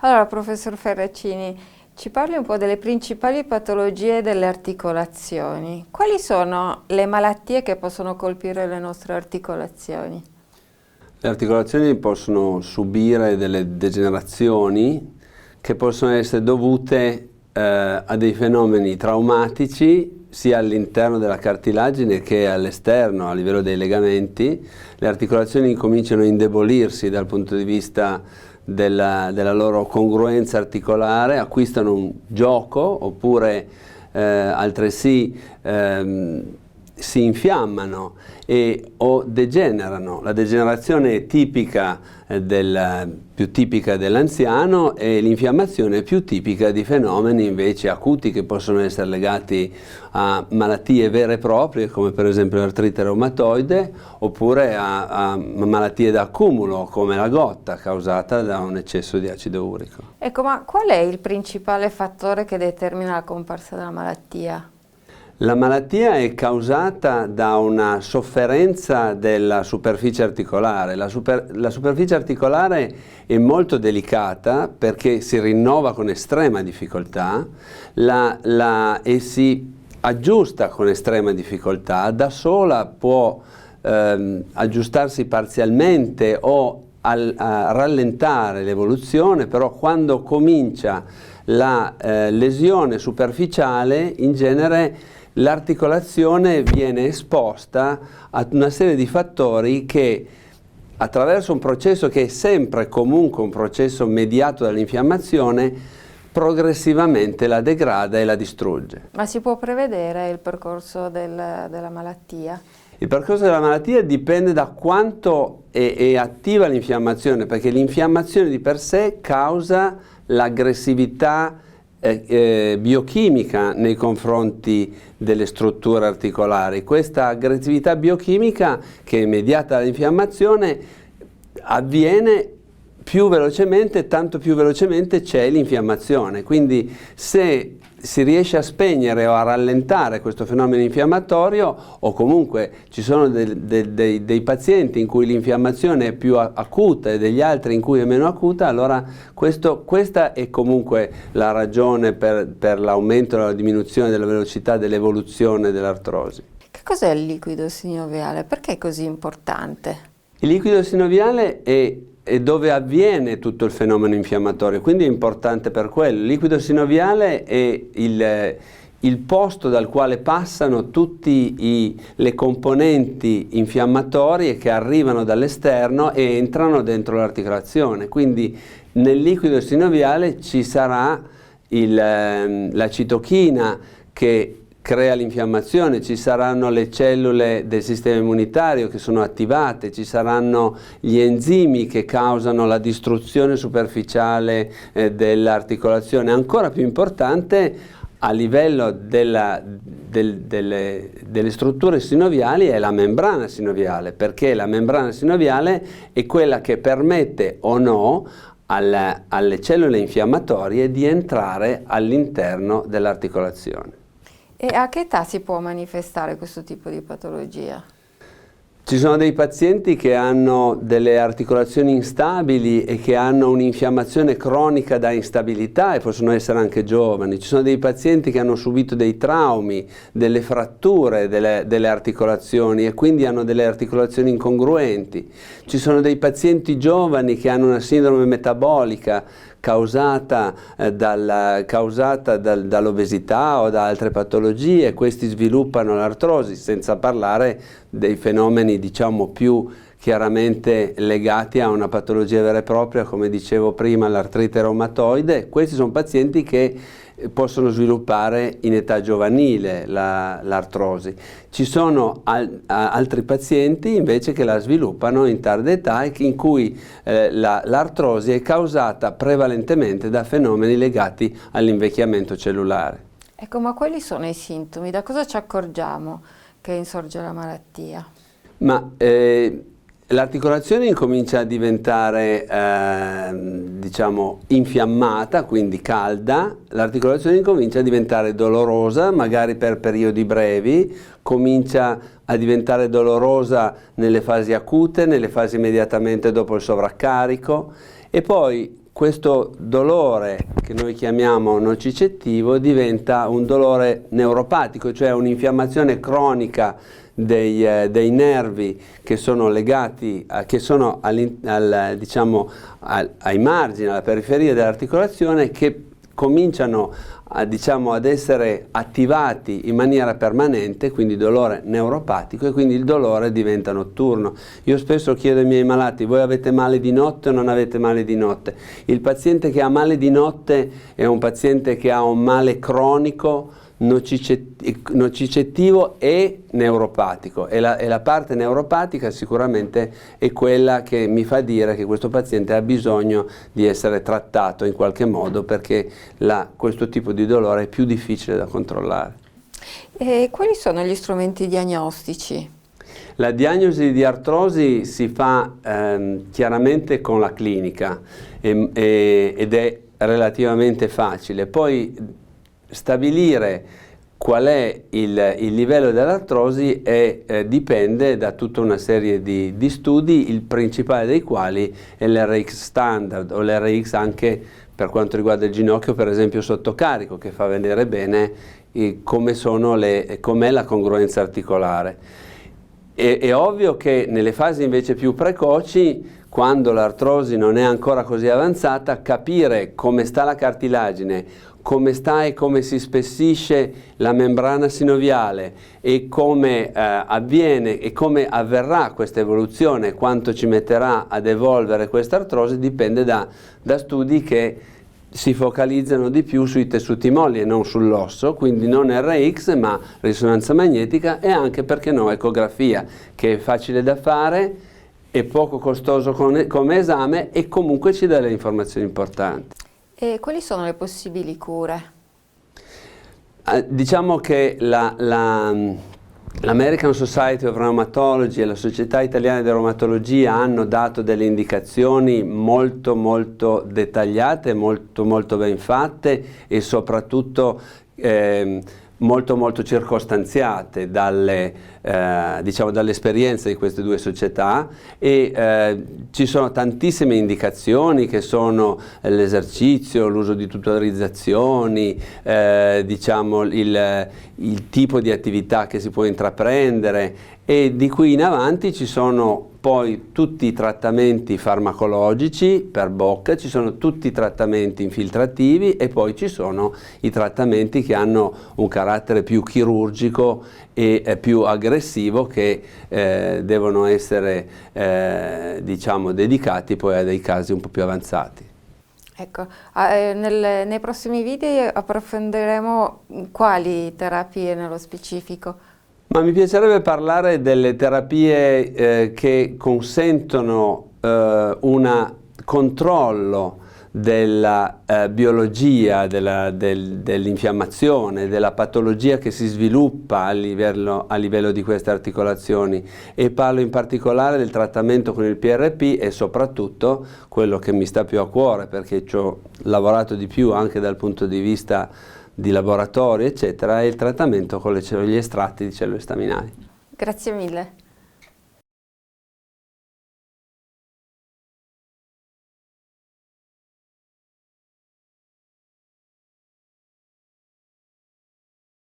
Allora, professor Ferracini, ci parli un po' delle principali patologie delle articolazioni. Quali sono le malattie che possono colpire le nostre articolazioni? Le articolazioni possono subire delle degenerazioni che possono essere dovute a dei fenomeni traumatici sia all'interno della cartilagine che all'esterno, a livello dei legamenti. Le articolazioni cominciano a indebolirsi dal punto di vista della loro congruenza articolare, acquistano un gioco oppure altresì si infiammano o degenerano. La degenerazione è tipica più tipica dell'anziano e l'infiammazione è più tipica di fenomeni invece acuti che possono essere legati a malattie vere e proprie come per esempio l'artrite reumatoide oppure a malattie d'accumulo come la gotta causata da un eccesso di acido urico. Ecco, ma qual è il principale fattore che determina la comparsa della malattia? La malattia è causata da una sofferenza della superficie articolare. La superficie articolare è molto delicata perché si rinnova con estrema difficoltà e si aggiusta con estrema difficoltà. Da sola può aggiustarsi parzialmente o a rallentare l'evoluzione, però quando comincia la lesione superficiale in genere l'articolazione viene esposta a una serie di fattori che attraverso un processo che è sempre comunque un processo mediato dall'infiammazione progressivamente la degrada e la distrugge. Ma si può prevedere il percorso della malattia? Il percorso della malattia dipende da quanto è attiva l'infiammazione, perché l'infiammazione di per sé causa l'aggressività biochimica nei confronti delle strutture articolari. Questa aggressività biochimica che è mediata dall'infiammazione avviene più velocemente, tanto più velocemente c'è l'infiammazione. Quindi se si riesce a spegnere o a rallentare questo fenomeno infiammatorio, o comunque ci sono dei pazienti in cui l'infiammazione è più acuta e degli altri in cui è meno acuta, allora questa è comunque la ragione per l'aumento o la diminuzione della velocità dell'evoluzione dell'artrosi. Che cos'è il liquido sinoviale? Perché è così importante? Il liquido sinoviale è dove avviene tutto il fenomeno infiammatorio, quindi è importante per quello. Il liquido sinoviale è il posto dal quale passano tutte le componenti infiammatorie che arrivano dall'esterno e entrano dentro l'articolazione. Quindi nel liquido sinoviale ci sarà la citochina che crea l'infiammazione, ci saranno le cellule del sistema immunitario che sono attivate, ci saranno gli enzimi che causano la distruzione superficiale dell'articolazione. Ancora più importante a livello delle strutture sinoviali è la membrana sinoviale, perché la membrana sinoviale è quella che permette o no alle cellule infiammatorie di entrare all'interno dell'articolazione. E a che età si può manifestare questo tipo di patologia? Ci sono dei pazienti che hanno delle articolazioni instabili e che hanno un'infiammazione cronica da instabilità e possono essere anche giovani. Ci sono dei pazienti che hanno subito dei traumi, delle fratture delle articolazioni e quindi hanno delle articolazioni incongruenti. Ci sono dei pazienti giovani che hanno una sindrome metabolica causata dall'obesità o da altre patologie, questi sviluppano l'artrosi, senza parlare dei fenomeni diciamo più chiaramente legati a una patologia vera e propria, come dicevo prima l'artrite reumatoide. Questi sono pazienti che possono sviluppare in età giovanile l'artrosi. Ci sono altri pazienti invece che la sviluppano in tarda età e in cui l'artrosi è causata prevalentemente da fenomeni legati all'invecchiamento cellulare. Ecco, ma quali sono i sintomi? Da cosa ci accorgiamo che insorge la malattia? L'articolazione incomincia a diventare diciamo infiammata, quindi calda, l'articolazione incomincia a diventare dolorosa, magari per periodi brevi, comincia a diventare dolorosa nelle fasi acute, nelle fasi immediatamente dopo il sovraccarico e poi questo dolore che noi chiamiamo nocicettivo diventa un dolore neuropatico, cioè un'infiammazione cronica dei nervi che sono legati, che sono diciamo, ai margini, alla periferia dell'articolazione, che cominciano diciamo, ad essere attivati in maniera permanente, quindi dolore neuropatico, e quindi il dolore diventa notturno. Io spesso chiedo ai miei malati: voi avete male di notte o non avete male di notte? Il paziente che ha male di notte è un paziente che ha un male cronico, nocicettivo e neuropatico, e la parte neuropatica sicuramente è quella che mi fa dire che questo paziente ha bisogno di essere trattato in qualche modo, perché questo tipo di dolore è più difficile da controllare. E quali sono gli strumenti diagnostici? La diagnosi di artrosi si fa chiaramente con la clinica ed è relativamente facile. Poi stabilire qual è il livello dell'artrosi dipende da tutta una serie di studi, il principale dei quali è l'RX standard, o l'RX anche per quanto riguarda il ginocchio, per esempio sotto carico, che fa vedere bene com'è la congruenza articolare. È ovvio che nelle fasi invece più precoci, quando l'artrosi non è ancora così avanzata, capire come sta la cartilagine, come sta e come si spessisce la membrana sinoviale, e come avviene e come avverrà questa evoluzione, quanto ci metterà ad evolvere questa artrosi, dipende da studi che si focalizzano di più sui tessuti molli e non sull'osso, quindi non RX ma risonanza magnetica, e anche, perché no, ecografia, che è facile da fare, è poco costoso come esame e comunque ci dà delle informazioni importanti. E quali sono le possibili cure? Diciamo che l'American Society of Rheumatology e la Società Italiana di Reumatologia hanno dato delle indicazioni molto molto dettagliate, molto molto ben fatte, e soprattutto molto molto circostanziate diciamo, dall'esperienza di queste due società, e ci sono tantissime indicazioni, che sono l'esercizio, l'uso di tutorizzazioni, diciamo il tipo di attività che si può intraprendere, e di qui in avanti ci sono poi tutti i trattamenti farmacologici per bocca, ci sono tutti i trattamenti infiltrativi, e poi ci sono i trattamenti che hanno un carattere più chirurgico e più aggressivo, che devono essere diciamo, dedicati poi a dei casi un po' più avanzati. Ecco, nei prossimi video approfondiremo quali terapie nello specifico. Ma mi piacerebbe parlare delle terapie che consentono un controllo della biologia, dell'infiammazione, della patologia che si sviluppa a livello di queste articolazioni, e parlo in particolare del trattamento con il PRP, e soprattutto quello che mi sta più a cuore, perché ci ho lavorato di più anche dal punto di vista di laboratorio eccetera, è il trattamento con gli estratti di cellule staminali. Grazie mille.